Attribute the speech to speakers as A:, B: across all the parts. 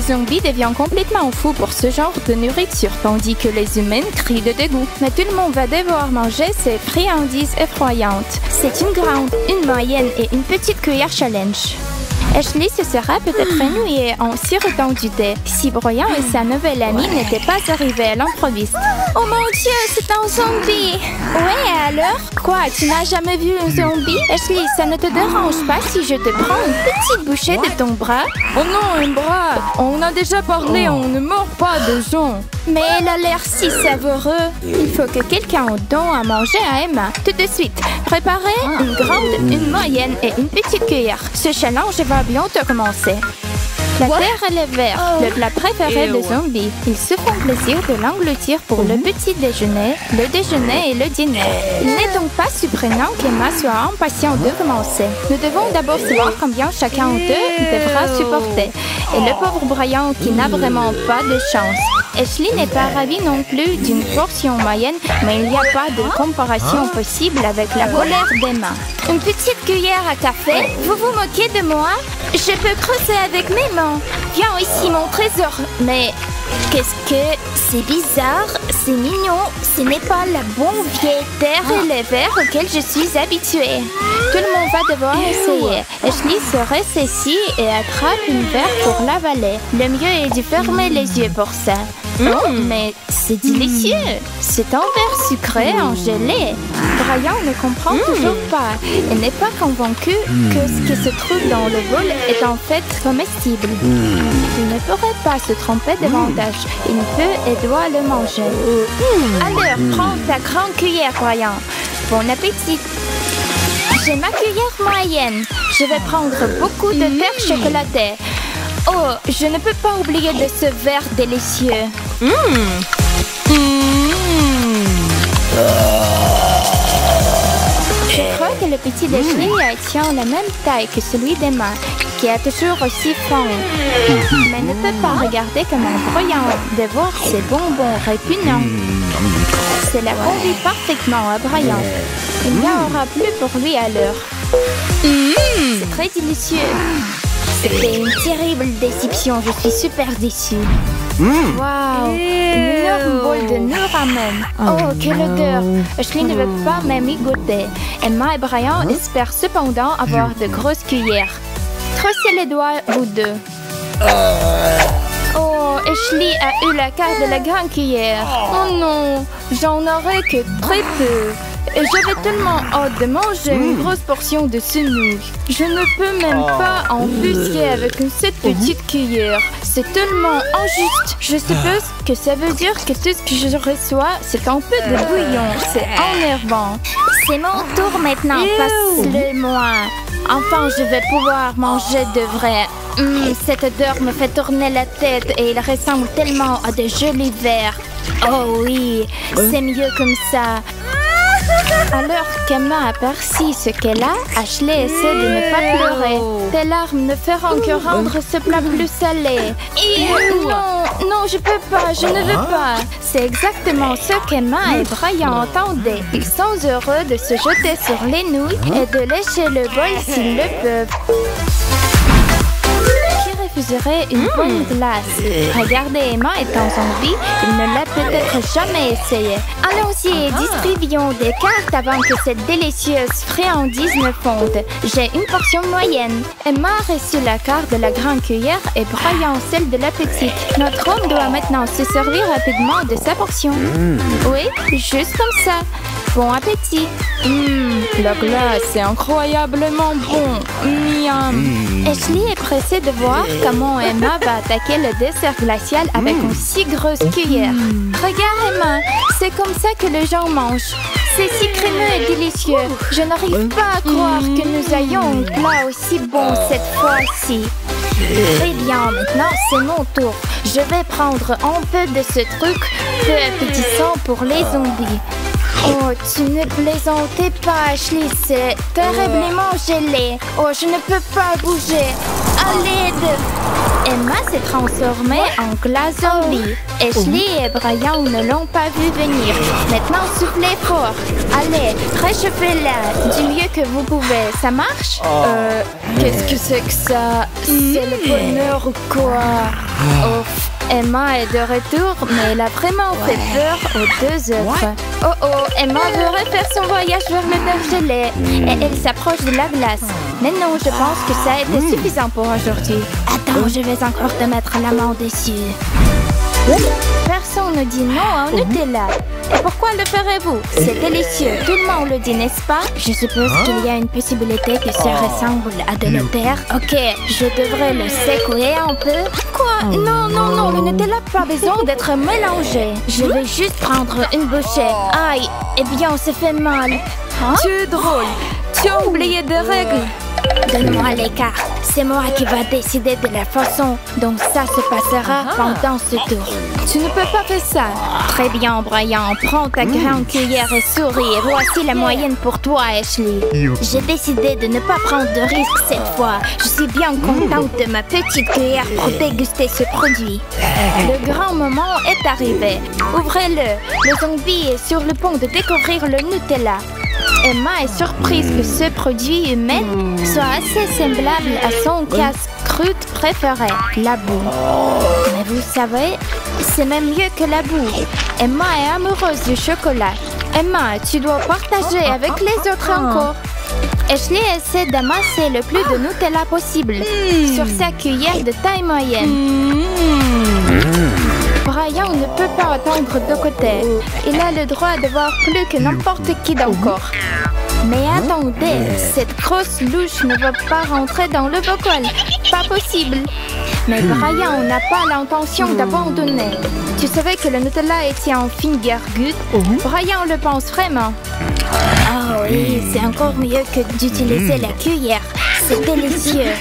A: Zombie devient complètement fou pour ce genre de nourriture, tandis que les humains crient de dégoût. Mais tout le monde va devoir manger ces friandises effroyables. C'est une grande, une moyenne et une petite cuillère challenge. Ashley se sera peut-être ennuyée en sirotant du thé si Brian et sa nouvelle amie n'étaient pas arrivés à l'improviste. Oh mon Dieu, c'est un zombie! Ouais, alors? Quoi, tu n'as jamais vu un zombie? Ashley, ça ne te dérange pas si je te prends une petite bouchée de ton bras?
B: Oh non, un bras! On a déjà parlé, on ne mord pas de gens.
A: Mais elle a l'air si savoureux. Il faut que quelqu'un donne à manger à Emma. Tout de suite. Préparez une grande, une moyenne et une petite cuillère. Ce challenge va bientôt commencer. La terre et le verre, le plat préféré des zombies. Ils se font plaisir de l'engloutir pour le petit déjeuner, le déjeuner et le dîner. Il n'est donc pas surprenant qu'Emma soit impatiente de commencer. Nous devons d'abord savoir combien chacun d'eux devra supporter. Et le pauvre Brian qui n'a vraiment pas de chance. Ashley n'est pas ravie non plus d'une portion moyenne, mais il n'y a pas de comparaison possible avec la colère d'Emma. Une petite cuillère à café? Vous vous moquez de moi? Je peux creuser avec mes mains. Viens ici, mon trésor. Mais qu'est-ce que... C'est bizarre, c'est mignon. Ce n'est pas la bonne vieille terre et les verres auxquels je suis habituée. Tout le monde va devoir essayer. Ashley se ressaisit et attrape une verre pour l'avaler. Le mieux est de fermer les yeux pour ça. Oh, mais c'est délicieux. C'est un verre sucré en gelée. Brian ne comprend toujours pas. Il n'est pas convaincu que ce qui se trouve dans le bol est en fait comestible. Il ne pourrait pas se tromper davantage. Il peut et doit le manger. Alors, prends ta grande cuillère, Brian. Bon appétit. J'ai ma cuillère moyenne. Je vais prendre beaucoup de terre chocolatée. Oh, je ne peux pas oublier de ce verre délicieux. Je crois que le petit d'Ashley tient la même taille que celui d'Emma, qui est toujours aussi faim. Mais ne peut pas regarder comme un Brian de voir ses bonbons répugnants. Cela convient parfaitement à Brian. Il n'y en aura plus pour lui à l'heure. C'est très délicieux. C'était une terrible déception. Je suis super déçue. Waouh! Une énorme boule de noix ramen. Oh, quelle odeur! Ashley ne veut pas même y goûter. Emma et Brian espèrent cependant avoir de grosses cuillères. Trossez les doigts, vous deux. Oh, Ashley a eu la carte de la grande cuillère. Oh non, j'en aurai que très peu. Et j'avais tellement hâte de manger une grosse portion de semoule. Je ne peux même pas en busquer avec cette petite cuillère. C'est tellement injuste. Je suppose que ça veut dire que tout ce que je reçois, c'est un peu de bouillon. C'est énervant. C'est mon tour maintenant. Passe-le-moi. Enfin, je vais pouvoir manger de vrai. Cette odeur me fait tourner la tête et il ressemble tellement à de jolis verres. Oh oui, c'est mieux comme ça. Alors qu'Emma aperçut ce qu'elle a, Ashley essaie de ne pas pleurer. Tes larmes ne feront que rendre ce plat plus salé. Non, non, je peux pas, je ne veux pas. C'est exactement ce qu'Emma et Brian entendaient. Ils sont heureux de se jeter sur les nouilles et de lécher le bol s'ils le peuvent. Refuserait une bonne glace. Regardez, Emma est en zombie. Il ne l'a peut-être jamais essayé. Allons-y et distribuons des cartes avant que cette délicieuse friandise ne fonde. J'ai une portion moyenne. Emma a reçu la carte de la grande cuillère et Brian celle de la petite. Notre homme doit maintenant se servir rapidement de sa portion. Oui, juste comme ça. Bon appétit.
B: La glace est incroyablement bon. Miam.
A: Ashley est pressée de voir comment Emma va attaquer le dessert glacial avec une si grosse cuillère. Regarde Emma, c'est comme ça que les gens mangent. C'est si crémeux et délicieux. Je n'arrive pas à croire que nous ayons un plat aussi bon cette fois-ci. Très bien, maintenant c'est mon tour. Je vais prendre un peu de ce truc peu appétissant pour les zombies. Oh, tu ne plaisantais pas, Ashley, c'est terriblement gelé. Oh, je ne peux pas bouger. À l'aide! Emma s'est transformée en glace zombie. Ashley et Brian ne l'ont pas vu venir. Maintenant, soufflez fort. Allez, réchauffez-la du mieux que vous pouvez. Ça marche?
B: Qu'est-ce que c'est que ça? C'est le bonheur ou quoi?
A: Emma est de retour, mais elle a vraiment fait peur aux deux autres. Oh oh, Emma veut refaire son voyage vers le bergelet et elle s'approche de la glace. Mais non, je pense que ça a été suffisant pour aujourd'hui. Attends, je vais encore te mettre la main dessus. Personne ne dit non au Nutella. Et pourquoi le ferez-vous? C'est délicieux. Tout le monde le dit, n'est-ce pas? Je suppose qu'il y a une possibilité que ça ressemble à de la terre. Ok, je devrais le secouer un peu. Quoi? Non, non, non, le Nutella n'a pas besoin d'être mélangé. Je vais juste prendre une bouchée. Aïe, eh bien, ça fait mal.
B: Tu es drôle. Tu as oublié des règles.
A: Donne-moi les cartes. C'est moi qui va décider de la façon dont ça se passera pendant ce tour.
B: Tu ne peux pas faire ça.
A: Très bien, Brian. Prends ta grande cuillère et souris. Et voici la moyenne pour toi, Ashley. J'ai décidé de ne pas prendre de risques cette fois. Je suis bien contente de ma petite cuillère pour déguster ce produit. Le grand moment est arrivé. Ouvrez-le. Le zombie est sur le point de découvrir le Nutella. Emma est surprise que ce produit humain soit assez semblable à son casse-croûte préféré, la boue. Mais vous savez, c'est même mieux que la boue. Emma est amoureuse du chocolat. Emma, tu dois partager avec les autres encore. Ashley essaie d'amasser le plus de Nutella possible sur sa cuillère de taille moyenne. Brian ne peut pas attendre de côté. Il a le droit de voir plus que n'importe qui encore. Mais attendez, cette grosse louche ne va pas rentrer dans le bocal. Pas possible. Mais Brian n'a pas l'intention d'abandonner. Tu savais que le Nutella était en finger good? Brian le pense vraiment. Oh oui, c'est encore mieux que d'utiliser la cuillère. C'est délicieux.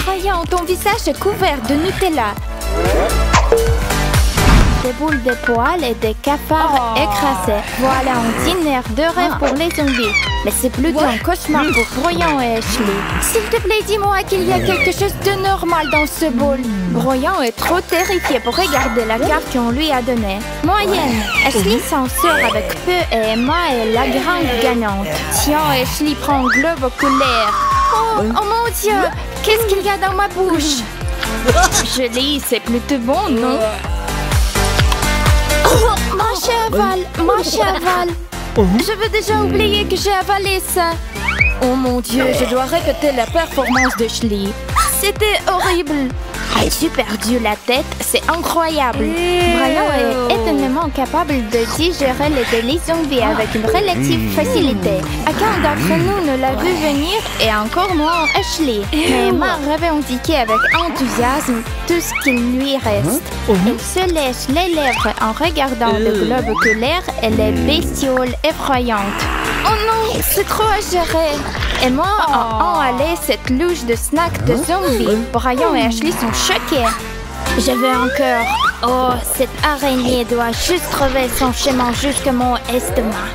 A: Brian, ton visage est couvert de Nutella. Des boules de poils et des cafards écrasés. Voilà un dîner de rêve pour les zombies. Mais c'est plutôt un cauchemar pour Brian et Ashley. S'il te plaît, dis-moi qu'il y a quelque chose de normal dans ce bol. Brian est trop terrifié pour regarder la carte qu'on lui a donnée. Moyenne. Ashley s'en sort avec peu et Emma est la grande gagnante. Tiens, Ashley prend un globe oculaire. Oh mon Dieu! Qu'est-ce qu'il y a dans ma bouche?
B: Je lis, c'est plutôt bon, non?
A: Mon cheval. Je veux déjà oublier que j'ai avalé ça.
B: Oh mon Dieu, je dois répéter la performance de Ashley.
A: C'était horrible. As-tu perdu la tête? C'est incroyable. Brian est étonnamment capable de digérer les délices zombies avec une relative facilité. Aucun d'entre nous ne l'a vu venir et encore moins Ashley. Mais Emma revendiquait avec enthousiasme tout ce qu'il lui reste. Elle se lèche les lèvres en regardant le globe oculaire et les bestioles effrayantes. Oh non, c'est trop à gérer. Emma a enhalé cette louche de snack de zombie. Brian et Ashley sont choqués. Je veux encore. Oh, cette araignée doit juste trouver son chemin jusqu'à mon estomac.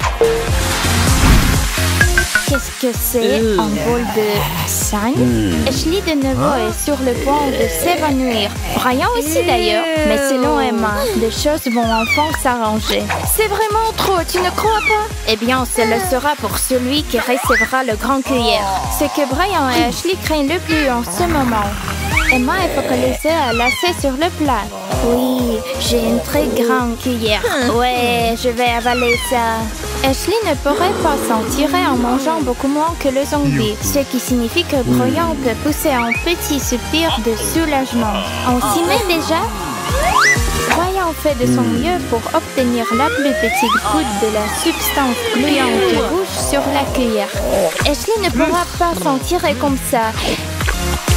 A: Qu'est-ce que c'est? Un bol de sang? Ashley de nouveau est sur le point de s'évanouir. Brian aussi d'ailleurs. Mais selon Emma, les choses vont enfin s'arranger. C'est vraiment trop, tu ne crois pas? Eh bien, ce le sera pour celui qui recevra le grand cuillère. Ce que Brian et Ashley craignent le plus en ce moment. Emma est focalisée à lasser sur le plat. Oui, j'ai une très grande cuillère. Ouais, je vais avaler ça. Ashley ne pourrait pas s'en tirer en mangeant beaucoup moins que le zombie, ce qui signifie que Brian peut pousser un petit soupir de soulagement. On s'y met déjà? Brian fait de son mieux pour obtenir la plus petite goutte de la substance gluante rouge sur la cuillère. Ashley ne pourra pas s'en tirer comme ça.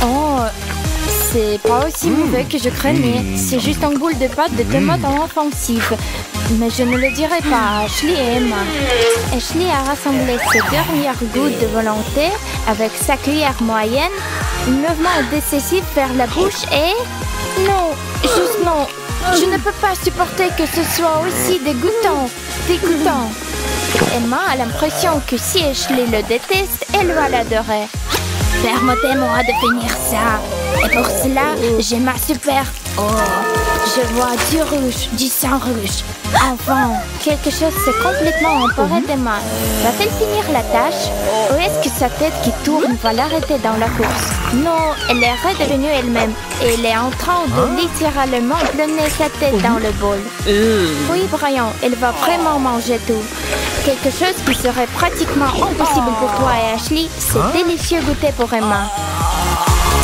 A: Oh, c'est pas aussi mauvais que je craignais. C'est juste un boule de pâte de tomates en offensive. Mais je ne le dirai pas à Ashley et Emma. Ashley a rassemblé ses dernières gouttes de volonté avec sa cuillère moyenne, un mouvement décisif vers la bouche et... Non, juste non. Je ne peux pas supporter que ce soit aussi dégoûtant. Emma a l'impression que si Ashley le déteste, elle va l'adorer. Permettez-moi de finir ça. Et pour cela, j'ai ma super... Oh, je vois du rouge, du sang rouge. Enfin, quelque chose s'est complètement emparé d'Emma. Va-t-elle finir la tâche? Ou est-ce que sa tête qui tourne va l'arrêter dans la course? Non, elle est redevenue elle-même et elle est en train de littéralement plonger sa tête dans le bol. Oui, Brian, elle va vraiment manger tout. Quelque chose qui serait pratiquement impossible pour toi et Ashley, c'est délicieux goûter pour Emma.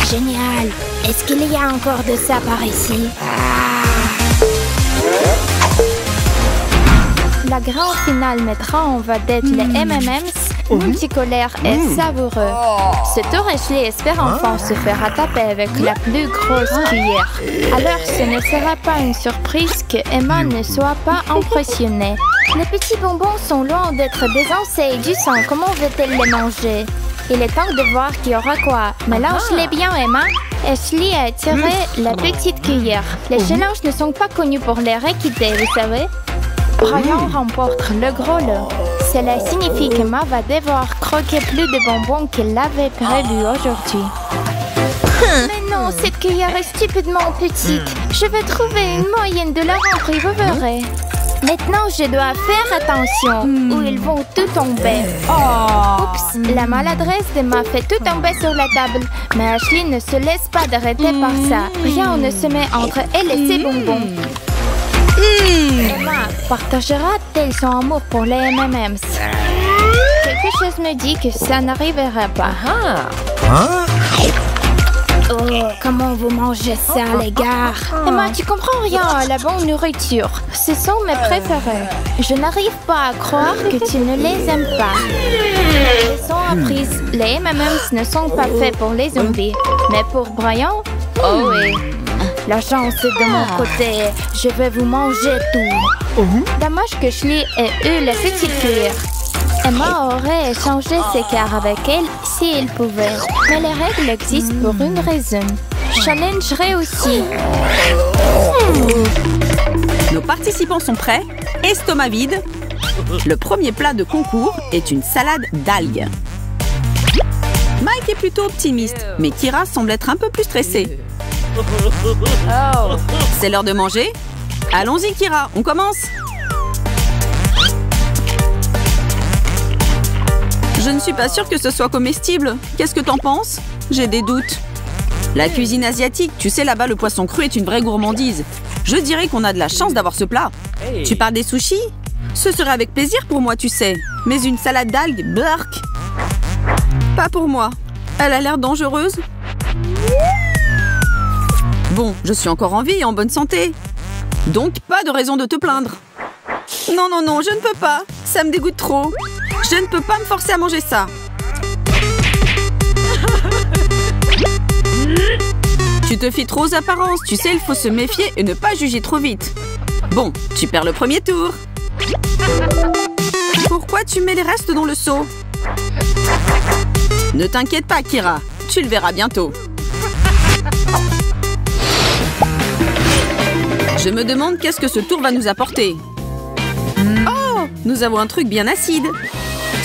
A: Génial! Est-ce qu'il y a encore de ça par ici? La grande finale mettra en vedette les M&M's multicolores et savoureux. Ce tour, Ashley espère enfin se faire rattraper avec la plus grosse cuillère. Alors, ce ne sera pas une surprise que Emma ne soit pas impressionnée. Les petits bonbons sont loin d'être désencés et du sang. Comment veut-elle les manger? Il est temps de voir qui aura quoi. Mélange-les bien, Emma. Ashley a tiré la petite cuillère. Les challenges ne sont pas connus pour les équité, vous savez. Brian remporte le gros lot. Cela signifie qu'Emma va devoir croquer plus de bonbons qu'elle l'avait prévu aujourd'hui. Mais non, cette cuillère est stupidement petite. Je vais trouver une moyenne de la rentrer, vous verrez. Maintenant, je dois faire attention ou ils vont tout tomber. Oups, la maladresse d'Emma fait tout tomber sur la table. Mais Ashley ne se laisse pas d'arrêter par ça. Rien ne se met entre elle et ses bonbons. Emma partagera-t-elle son amour pour les M&M's? Quelque chose me dit que ça n'arrivera pas. Oh, comment vous mangez ça, les gars? Emma, tu comprends rien à la bonne nourriture. Ce sont mes préférés. Je n'arrive pas à croire que tu ne les aimes pas. Leçon apprise, les M&M's ne sont pas faits pour les zombies. Mais pour Brian, oh oui. La chance est de mon côté. Je vais vous manger tout. Dommage que Ashley ait eu la petite cuillère. Emma aurait échangé ses cartes avec elle si elle pouvait. Mais les règles existent pour une raison. Challenge réussi.
C: Nos participants sont prêts. Estomac vide. Le premier plat de concours est une salade d'algues. Mike est plutôt optimiste, mais Kira semble être un peu plus stressée. C'est l'heure de manger. Allons-y, Kira, on commence. Je ne suis pas sûre que ce soit comestible. Qu'est-ce que t'en penses? J'ai des doutes. La cuisine asiatique, tu sais, là-bas, le poisson cru est une vraie gourmandise. Je dirais qu'on a de la chance d'avoir ce plat. Tu parles des sushis? Ce serait avec plaisir pour moi, tu sais. Mais une salade d'algues, burk. Pas pour moi. Elle a l'air dangereuse. Bon, je suis encore en vie et en bonne santé. Donc, pas de raison de te plaindre. Non, non, non, je ne peux pas. Ça me dégoûte trop. Je ne peux pas me forcer à manger ça. Tu te fies trop aux apparences. Tu sais, il faut se méfier et ne pas juger trop vite. Bon, tu perds le premier tour. Pourquoi tu mets les restes dans le seau? Ne t'inquiète pas, Kira. Tu le verras bientôt. Je me demande qu'est-ce que ce tour va nous apporter. Oh, nous avons un truc bien acide.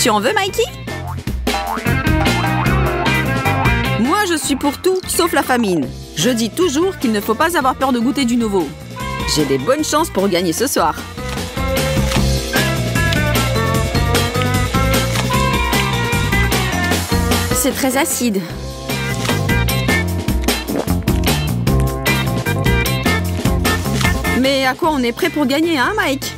C: Tu en veux, Mikey? Moi, je suis pour tout, sauf la famine. Je dis toujours qu'il ne faut pas avoir peur de goûter du nouveau. J'ai des bonnes chances pour gagner ce soir. C'est très acide. Mais à quoi on est prêt pour gagner, hein, Mike?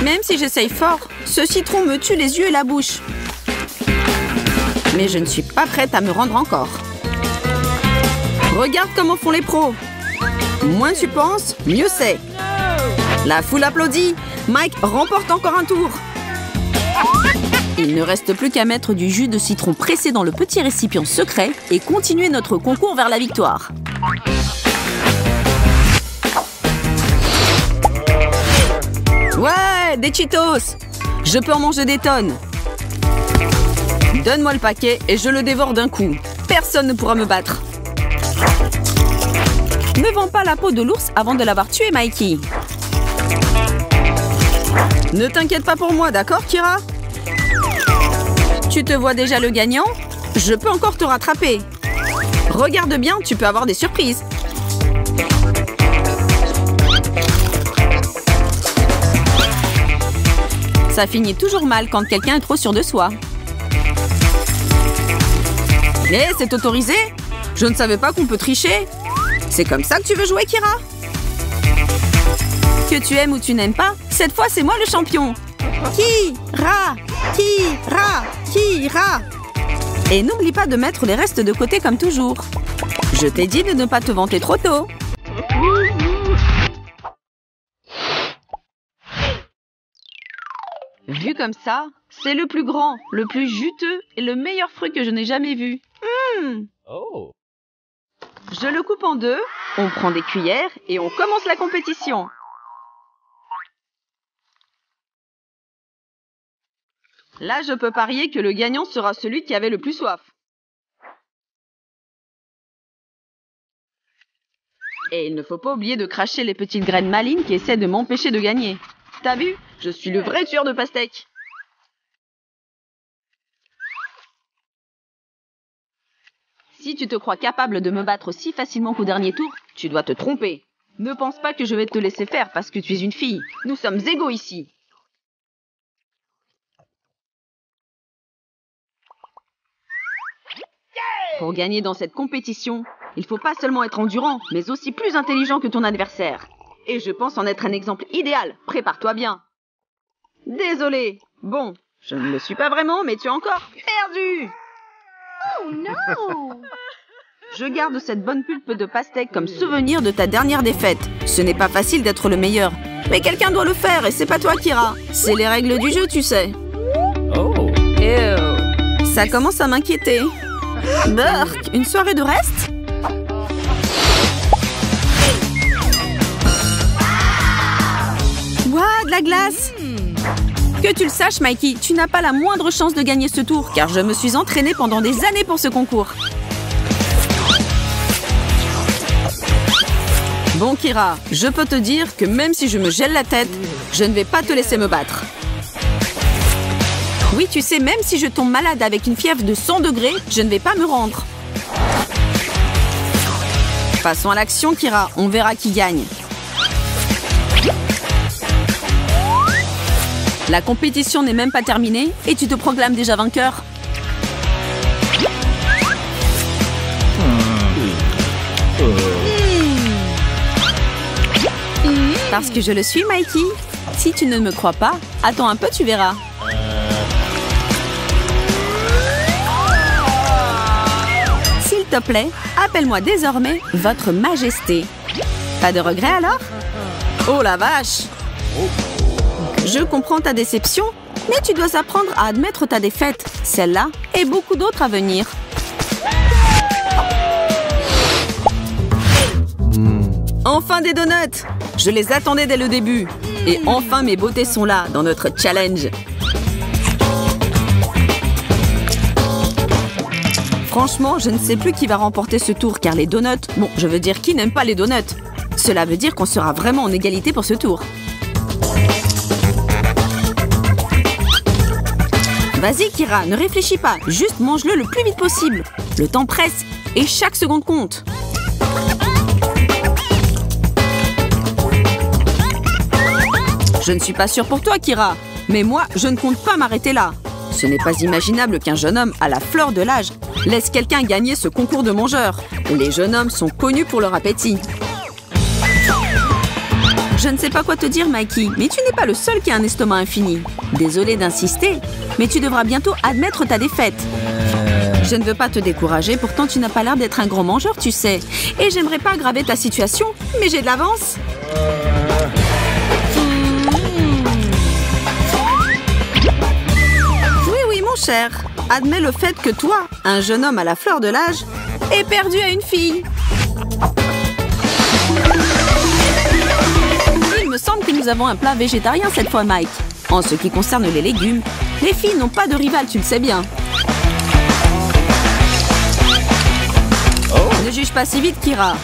C: Même si j'essaye fort, ce citron me tue les yeux et la bouche. Mais je ne suis pas prête à me rendre encore. Regarde comment font les pros. Moins tu penses, mieux c'est. La foule applaudit. Mike remporte encore un tour. Il ne reste plus qu'à mettre du jus de citron pressé dans le petit récipient secret et continuer notre concours vers la victoire. Ouais, des Cheetos! Je peux en manger des tonnes. Donne-moi le paquet et je le dévore d'un coup. Personne ne pourra me battre. Ne vends pas la peau de l'ours avant de l'avoir tué, Mikey. Ne t'inquiète pas pour moi, d'accord, Kira? Tu te vois déjà le gagnant? Je peux encore te rattraper. Regarde bien, tu peux avoir des surprises. Ça finit toujours mal quand quelqu'un est trop sûr de soi. Eh, c'est autorisé? Je ne savais pas qu'on peut tricher. C'est comme ça que tu veux jouer, Kira? Que tu aimes ou tu n'aimes pas, cette fois c'est moi le champion. Kira, Kira, Kira. Et n'oublie pas de mettre les restes de côté comme toujours. Je t'ai dit de ne pas te vanter trop tôt. Vu comme ça, c'est le plus grand, le plus juteux et le meilleur fruit que je n'ai jamais vu.
D: Oh.
C: Je le coupe en deux, on prend des cuillères et on commence la compétition. Là, je peux parier que le gagnant sera celui qui avait le plus soif. Et il ne faut pas oublier de cracher les petites graines malignes qui essaient de m'empêcher de gagner. T'as vu? Je suis le vrai tueur de pastèques. Si tu te crois capable de me battre si facilement qu'au dernier tour, tu dois te tromper. Ne pense pas que je vais te laisser faire parce que tu es une fille. Nous sommes égaux ici. Pour gagner dans cette compétition, il faut pas seulement être endurant, mais aussi plus intelligent que ton adversaire. Et je pense en être un exemple idéal. Prépare-toi bien. Désolé. Bon, je ne le suis pas vraiment, mais tu as encore perdu.
A: Oh non!
C: Je garde cette bonne pulpe de pastèque comme souvenir de ta dernière défaite. Ce n'est pas facile d'être le meilleur. Mais quelqu'un doit le faire et c'est pas toi, Kira. C'est les règles du jeu, tu sais.
D: Oh.
C: Ew. Ça commence à m'inquiéter. Burk, une soirée de reste? Ouah, de la glace! Que tu le saches, Mikey, tu n'as pas la moindre chance de gagner ce tour, car je me suis entraînée pendant des années pour ce concours. Bon, Kira, je peux te dire que même si je me gèle la tête, je ne vais pas te laisser me battre. Oui, tu sais, même si je tombe malade avec une fièvre de 100 degrés, je ne vais pas me rendre. Passons à l'action, Kira. On verra qui gagne. La compétition n'est même pas terminée et tu te proclames déjà vainqueur. Parce que je le suis, Mikey. Si tu ne me crois pas, attends un peu, tu verras. S'il te plaît, appelle-moi désormais Votre Majesté. Pas de regret alors? Oh la vache! Je comprends ta déception, mais tu dois apprendre à admettre ta défaite. Celle-là et beaucoup d'autres à venir. Enfin des donuts! Je les attendais dès le début. Et enfin mes beautés sont là, dans notre challenge. Franchement, je ne sais plus qui va remporter ce tour, car les donuts... Bon, je veux dire, qui n'aime pas les donuts? Cela veut dire qu'on sera vraiment en égalité pour ce tour. Vas-y, Kira, ne réfléchis pas. Juste mange-le le plus vite possible. Le temps presse et chaque seconde compte. Je ne suis pas sûre pour toi, Kira. Mais moi, je ne compte pas m'arrêter là. Ce n'est pas imaginable qu'un jeune homme à la fleur de l'âge laisse quelqu'un gagner ce concours de mangeurs. Les jeunes hommes sont connus pour leur appétit. Je ne sais pas quoi te dire, Mikey, mais tu n'es pas le seul qui a un estomac infini. Désolée d'insister, mais tu devras bientôt admettre ta défaite. Je ne veux pas te décourager, pourtant tu n'as pas l'air d'être un grand mangeur, tu sais. Et j'aimerais pas aggraver ta situation, mais j'ai de l'avance. Oui, mon cher. Admets le fait que toi, un jeune homme à la fleur de l'âge, est perdu à une fille. Il me semble que nous avons un plat végétarien cette fois, Mike. En ce qui concerne les légumes, les filles n'ont pas de rival, tu le sais bien. Ne juge pas si vite, Kira.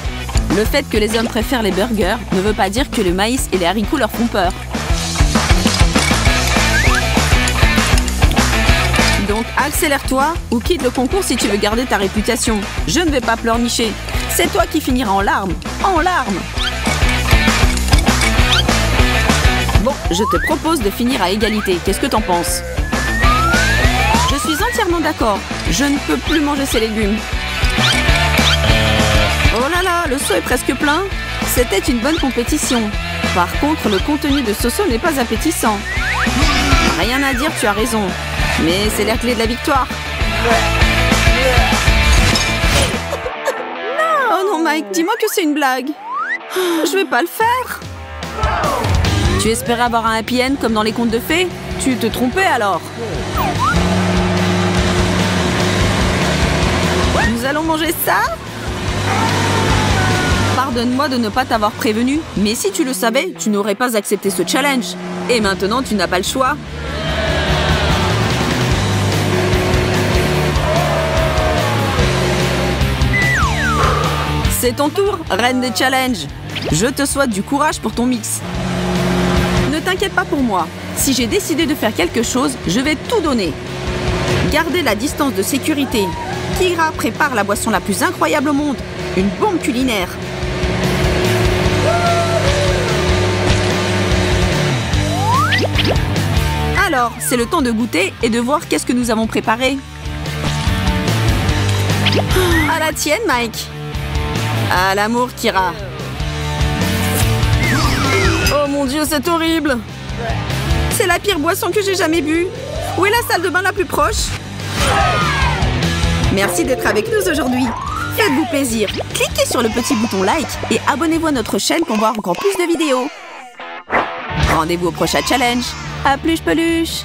C: Le fait que les hommes préfèrent les burgers ne veut pas dire que le maïs et les haricots leur font peur. Donc accélère-toi ou quitte le concours si tu veux garder ta réputation. Je ne vais pas pleurnicher. C'est toi qui finiras en larmes. En larmes. Bon, je te propose de finir à égalité. Qu'est-ce que t'en penses? Je suis entièrement d'accord. Je ne peux plus manger ces légumes. Oh là là, le seau est presque plein. C'était une bonne compétition. Par contre, le contenu de ce seau n'est pas appétissant. Rien à dire, tu as raison. Mais c'est la clé de la victoire. Non! Oh non, Mike, dis-moi que c'est une blague. Je vais pas le faire. Tu espérais avoir un happy end comme dans les contes de fées? Tu te trompais alors. Nous allons manger ça? Pardonne-moi de ne pas t'avoir prévenu, mais si tu le savais, tu n'aurais pas accepté ce challenge. Et maintenant, tu n'as pas le choix. C'est ton tour, reine des challenges. Je te souhaite du courage pour ton mix. Ne t'inquiète pas pour moi. Si j'ai décidé de faire quelque chose, je vais tout donner. Gardez la distance de sécurité. Kira prépare la boisson la plus incroyable au monde. Une bombe culinaire. Alors, c'est le temps de goûter et de voir qu'est-ce que nous avons préparé. À la tienne, Mike. À l'amour, Kira. Oh mon Dieu, c'est horrible. C'est la pire boisson que j'ai jamais bue. Où est la salle de bain la plus proche? Merci d'être avec nous aujourd'hui. Faites-vous plaisir. Cliquez sur le petit bouton like et abonnez-vous à notre chaîne pour voir encore plus de vidéos. Rendez-vous au prochain challenge. À plus, peluche.